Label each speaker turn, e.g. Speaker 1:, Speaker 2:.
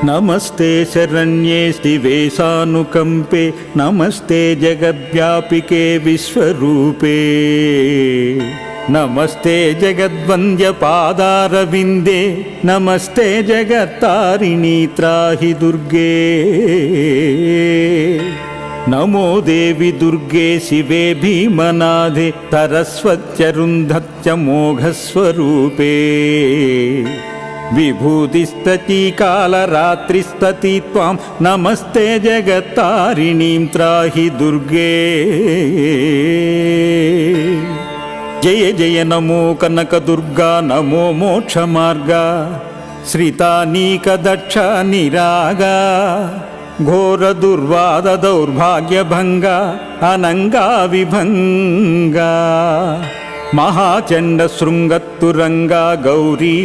Speaker 1: नमस्ते शरण्ये शिवे सानुकंपे नमस्ते जगद्व्यापिके विश्वरूपे नमस्ते जगद्वन्द्य पादारविन्दे नमस्ते जगत्तारिणी त्राहि दुर्गे नमो देवी दुर्गे शिवे भीमनादे सरस्वत्यरुन्धत्य मोघस्वरूपे विभूतिस्तती कालरात्रिस्तती त्वां नमस्ते जगत्तारिणीं त्राहि दुर्गे जय जय नमो कनकदुर्गा नमो मोक्षमार्गा श्रितानीकदक्षा निरागा घोरदुर्वाद दौर्भाग्यभंगा अनंगा विभंगा महाचंड शृंगत्तुरंगा गौरी